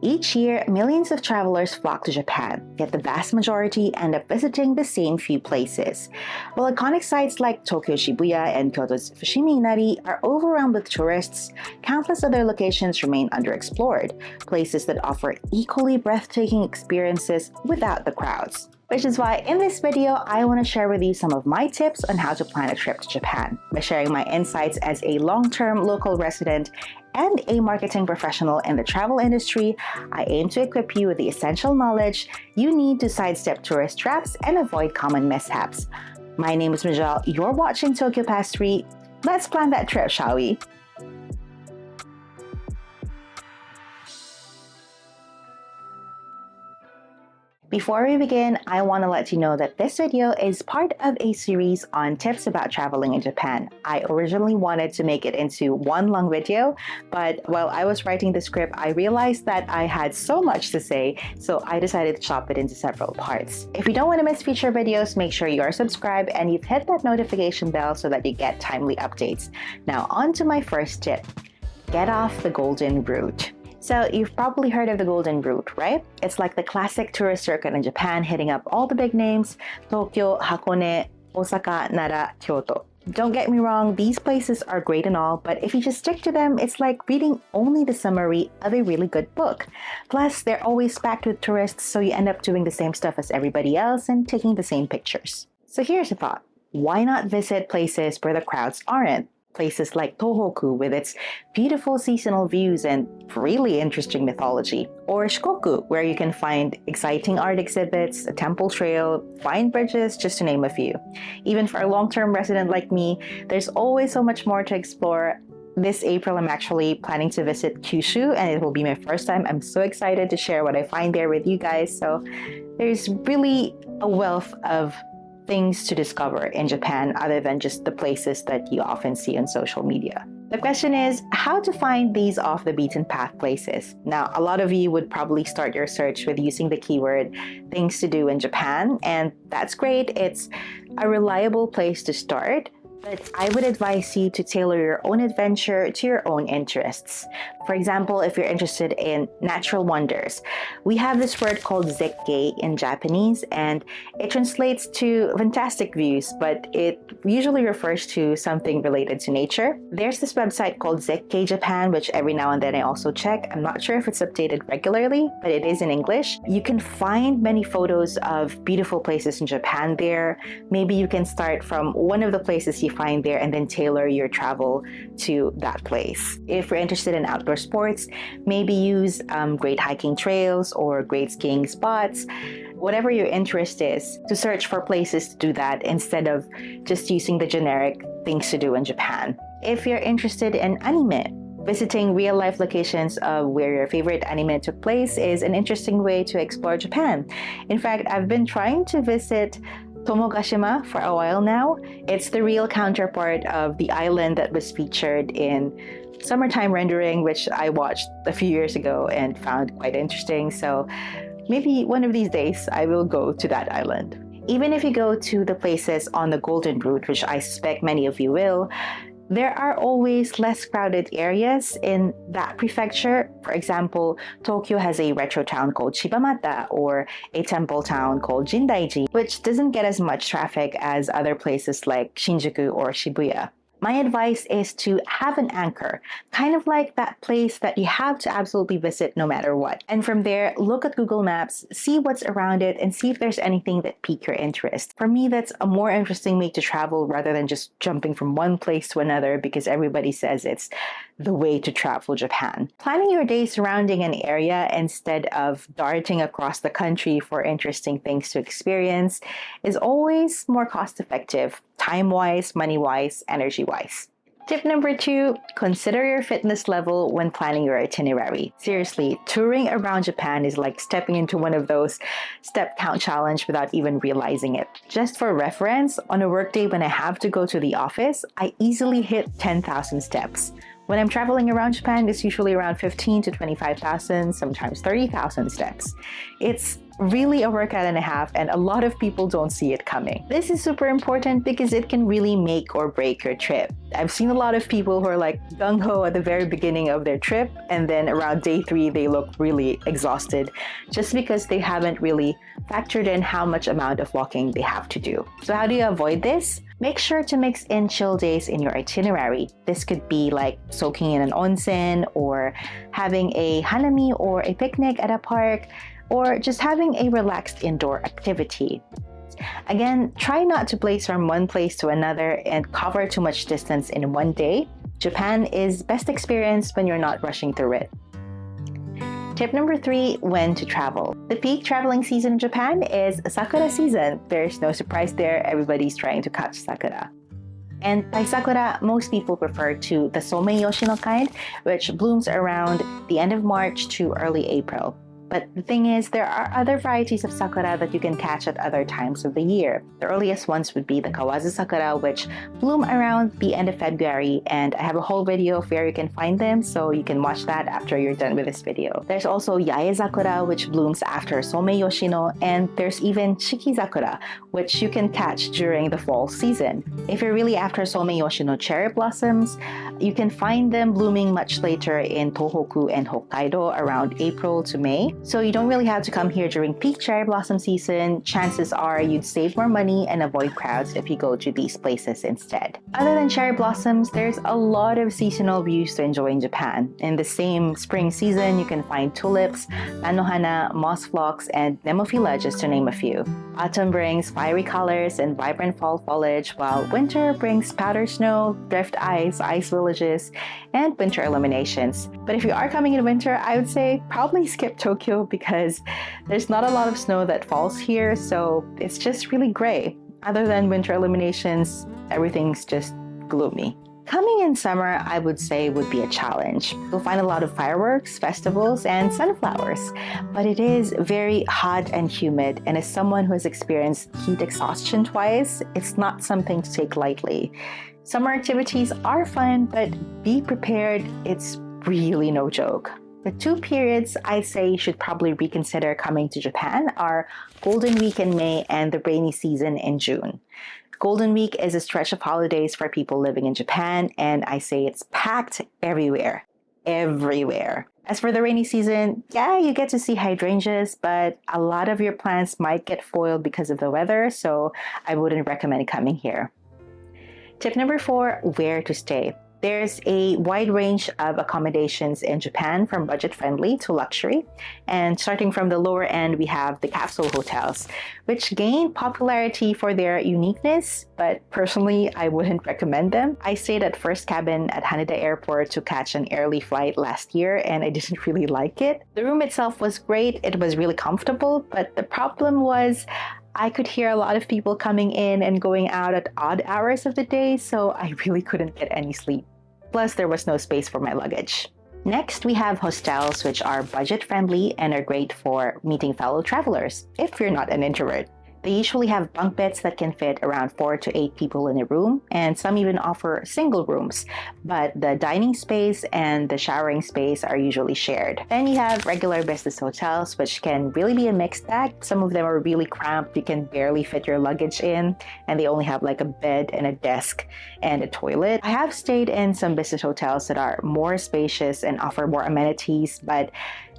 Each year, millions of travelers flock to Japan, yet the vast majority end up visiting the same few places. While iconic sites like Tokyo Shibuya and Kyoto's Fushimi Inari are overwhelmed with tourists, countless other locations remain underexplored, places that offer equally breathtaking experiences without the crowds. Which is why in this video, I want to share with you some of my tips on how to plan a trip to Japan. By sharing my insights as a long-term local resident and a marketing professional in the travel industry, I aim to equip you with the essential knowledge you need to sidestep tourist traps and avoid common mishaps. My name is Mizhelle, you're watching Tokyo Past 3. Let's plan that trip, shall we? Before we begin, I want to let you know that this video is part of a series on tips about traveling in Japan. I originally wanted to make it into one long video, but while I was writing the script, I realized that I had so much to say, so I decided to chop it into several parts. If you don't want to miss future videos, make sure you are subscribed and you've hit that notification bell so that you get timely updates. Now on to my first tip. Get off the golden route. So you've probably heard of the Golden Route, right? It's like the classic tourist circuit in Japan, hitting up all the big names: Tokyo, Hakone, Osaka, Nara, Kyoto. Don't get me wrong, these places are great and all, but if you just stick to them, it's like reading only the summary of a really good book. Plus, they're always packed with tourists, so you end up doing the same stuff as everybody else and taking the same pictures. So here's a thought. Why not visit places where the crowds aren't? Places like Tohoku with its beautiful seasonal views and really interesting mythology. Or Shikoku, where you can find exciting art exhibits, a temple trail, fine bridges, just to name a few. Even for a long-term resident like me, there's always so much more to explore. This April, I'm actually planning to visit Kyushu, and it will be my first time. I'm so excited to share what I find there with you guys. So there's really a wealth of things to discover in Japan other than just the places that you often see on social media. The question is how to find these off the beaten path places. Now, a lot of you would probably start your search with using the keyword things to do in Japan, and that's great. It's a reliable place to start, but I would advise you to tailor your own adventure to your own interests. For example, if you're interested in natural wonders, we have this word called ZEKKEI in Japanese, and it translates to fantastic views, but it usually refers to something related to nature. There's this website called ZEKKEI Japan, which every now and then I also check. I'm not sure if it's updated regularly, but it is in English. You can find many photos of beautiful places in Japan there. Maybe you can start from one of the places you find there and then tailor your travel to that place. If you're interested in outdoor sports, maybe use great hiking trails or great skiing spots. Whatever your interest is, to search for places to do that instead of just using the generic things to do in Japan. If you're interested in anime, visiting real-life locations of where your favorite anime took place is an interesting way to explore Japan. In fact, I've been trying to visit Tomogashima for a while now. It's the real counterpart of the island that was featured in Summertime Rendering, which I watched a few years ago and found quite interesting. So maybe one of these days I will go to that island. Even if you go to the places on the Golden Route, which I suspect many of you will, there are always less crowded areas in that prefecture. For example, Tokyo has a retro town called Shibamata or a temple town called Jindaiji, which doesn't get as much traffic as other places like Shinjuku or Shibuya. My advice is to have an anchor, kind of like that place that you have to absolutely visit no matter what. And from there, look at Google Maps, see what's around it, and see if there's anything that piques your interest. For me, that's a more interesting way to travel rather than just jumping from one place to another because everybody says it's the way to travel Japan. Planning your day surrounding an area instead of darting across the country for interesting things to experience is always more cost-effective, time-wise, money-wise, energy-wise. Tip number 2, consider your fitness level when planning your itinerary. Seriously, touring around Japan is like stepping into one of those step count challenge without even realizing it. Just for reference, on a workday when I have to go to the office, I easily hit 10,000 steps. When I'm traveling around Japan, it's usually around 15 to 25,000, sometimes 30,000 steps. It's really a workout and a half, and a lot of people don't see it coming. This is super important because it can really make or break your trip. I've seen a lot of people who are like gung-ho at the very beginning of their trip, and then around day 3 they look really exhausted just because they haven't really factored in how much amount of walking they have to do. So how do you avoid this? Make sure to mix in chill days in your itinerary. This could be like soaking in an onsen, or having a hanami or a picnic at a park, or just having a relaxed indoor activity. Again, try not to place from one place to another and cover too much distance in one day. Japan is best experienced when you're not rushing through it. Tip number 3, when to travel. The peak traveling season in Japan is sakura season. There's no surprise there, everybody's trying to catch sakura. And by sakura, most people refer to the someyoshi no kind, which blooms around the end of March to early April. But the thing is, there are other varieties of sakura that you can catch at other times of the year. The earliest ones would be the kawazu sakura, which bloom around the end of February, and I have a whole video of where you can find them, so you can watch that after you're done with this video. There's also yae sakura, which blooms after someyoshi no, and there's even shiki sakura, which you can catch during the fall season. If you're really after someyoshi no cherry blossoms, you can find them blooming much later in Tohoku and Hokkaido around April to May. So you don't really have to come here during peak cherry blossom season. Chances are you'd save more money and avoid crowds if you go to these places instead. Other than cherry blossoms, there's a lot of seasonal views to enjoy in Japan. In the same spring season, you can find tulips, anohana, moss phlox, and nemophila, just to name a few. Autumn brings fiery colors and vibrant fall foliage, while winter brings powder snow, drift ice, ice villages, and winter illuminations. But if you are coming in winter, I would say probably skip Tokyo because there's not a lot of snow that falls here, so it's just really gray. Other than winter illuminations, everything's just gloomy. Coming in summer, I would say, would be a challenge. You'll find a lot of fireworks, festivals, and sunflowers, but it is very hot and humid, and as someone who has experienced heat exhaustion twice, it's not something to take lightly. Summer activities are fun, but be prepared, it's really no joke. The 2 periods I'd say you should probably reconsider coming to Japan are Golden Week in May and the rainy season in June. Golden Week is a stretch of holidays for people living in Japan, and I say it's packed everywhere. Everywhere. As for the rainy season, yeah, you get to see hydrangeas, but a lot of your plants might get foiled because of the weather, so I wouldn't recommend coming here. Tip number 4, where to stay. There's a wide range of accommodations in Japan, from budget-friendly to luxury. And starting from the lower end, we have the capsule hotels, which gain popularity for their uniqueness, but personally, I wouldn't recommend them. I stayed at First Cabin at Haneda Airport to catch an early flight last year, and I didn't really like it. The room itself was great, it was really comfortable, but the problem was I could hear a lot of people coming in and going out at odd hours of the day, so I really couldn't get any sleep. Plus, there was no space for my luggage. Next, we have hostels, which are budget-friendly and are great for meeting fellow travelers, if you're not an introvert. They usually have bunk beds that can fit around 4 to 8 people in a room, and some even offer single rooms, but the dining space and the showering space are usually shared. Then you have regular business hotels, which can really be a mixed bag. Some of them are really cramped, you can barely fit your luggage in, and they only have like a bed and a desk and a toilet. I have stayed in some business hotels that are more spacious and offer more amenities, but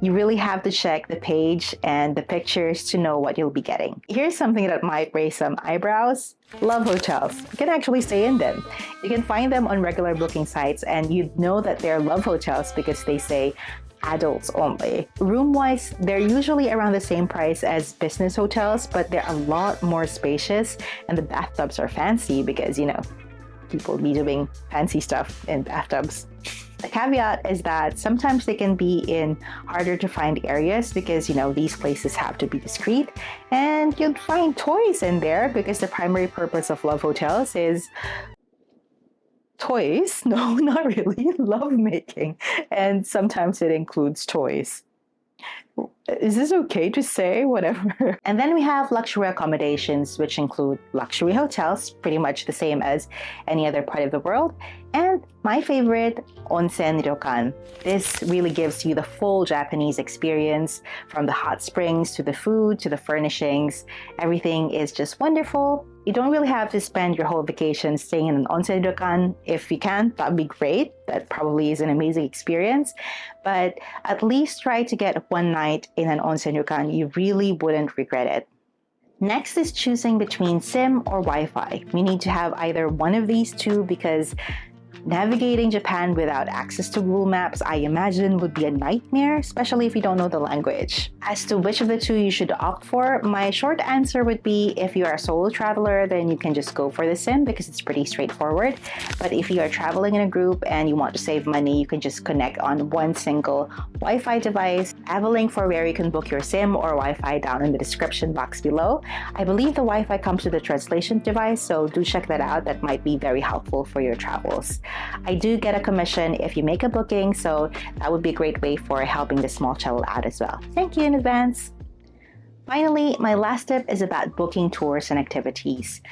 you really have to check the page and the pictures to know what you'll be getting. Here's something that might raise some eyebrows. Love hotels. You can actually stay in them. You can find them on regular booking sites, and you'd know that they're love hotels because they say adults only. Room-wise, they're usually around the same price as business hotels, but they're a lot more spacious, and the bathtubs are fancy because, you know, people be doing fancy stuff in bathtubs. The caveat is that sometimes they can be in harder to find areas because, you know, these places have to be discreet, and you'd find toys in there because the primary purpose of love hotels is toys. No, not really. Love making. And sometimes it includes toys. Is this okay to say? Whatever. And then we have luxury accommodations, which include luxury hotels, pretty much the same as any other part of the world. And my favorite, onsen ryokan. This really gives you the full Japanese experience, from the hot springs to the food to the furnishings. Everything is just wonderful. You don't really have to spend your whole vacation staying in an onsen ryokan. If you can, that'd be great. That probably is an amazing experience. But at least try to get one night in an onsen ryokan. You really wouldn't regret it. Next is choosing between SIM or Wi-Fi. We need to have either one of these two because navigating Japan without access to Google Maps, I imagine, would be a nightmare, especially if you don't know the language. As to which of the two you should opt for, my short answer would be if you are a solo traveler, then you can just go for the SIM because it's pretty straightforward. But if you are traveling in a group and you want to save money, you can just connect on one single Wi-Fi device. I have a link for where you can book your SIM or Wi-Fi down in the description box below. I believe the Wi-Fi comes with a translation device, so do check that out. That might be very helpful for your travels. I do get a commission if you make a booking, so that would be a great way for helping the small channel out as well. Thank you in advance. Finally, my last tip is about booking tours and activities.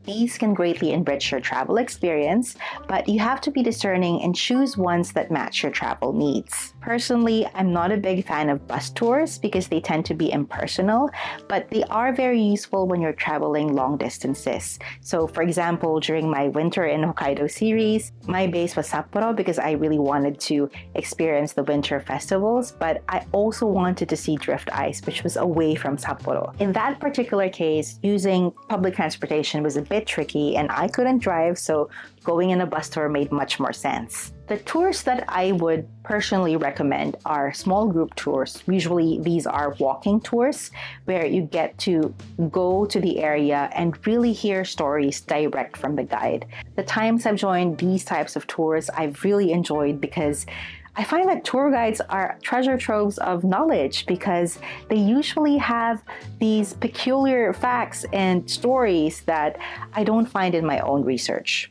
These can greatly enrich your travel experience, but you have to be discerning and choose ones that match your travel needs. Personally, I'm not a big fan of bus tours because they tend to be impersonal, but they are very useful when you're traveling long distances. So for example, during my winter in Hokkaido series, my base was Sapporo because I really wanted to experience the winter festivals, but I also wanted to see drift ice, which was away from Sapporo. In that particular case, using public transportation was a bit tricky and I couldn't drive, so going in a bus tour made much more sense. The tours that I would personally recommend are small group tours. Usually these are walking tours where you get to go to the area and really hear stories direct from the guide. The times I've joined these types of tours, I've really enjoyed because I find that tour guides are treasure troves of knowledge because they usually have these peculiar facts and stories that I don't find in my own research.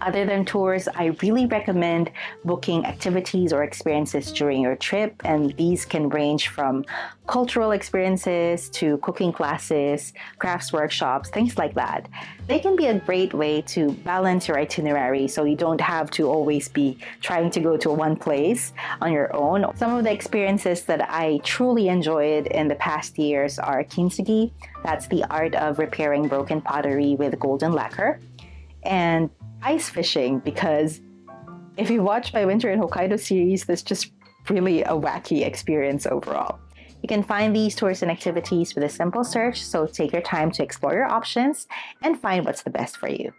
Other than tours, I really recommend booking activities or experiences during your trip, and these can range from cultural experiences to cooking classes, crafts workshops, things like that. They can be a great way to balance your itinerary so you don't have to always be trying to go to one place on your own. Some of the experiences that I truly enjoyed in the past years are kintsugi, that's the art of repairing broken pottery with golden lacquer, and ice fishing, because if you watch my Winter in Hokkaido series, that's just really a wacky experience overall. You can find these tours and activities with a simple search, so take your time to explore your options and find what's the best for you.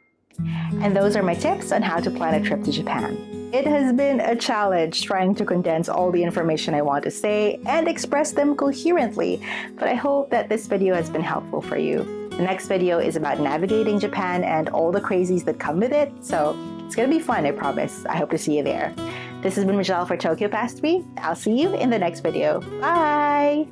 And those are my tips on how to plan a trip to Japan. It has been a challenge trying to condense all the information I want to say and express them coherently, but I hope that this video has been helpful for you. The next video is about navigating Japan and all the crazies that come with it, so it's gonna be fun, I promise. I hope to see you there. This has been Mizhelle for Tokyo Past 3. I'll see you in the next video. Bye!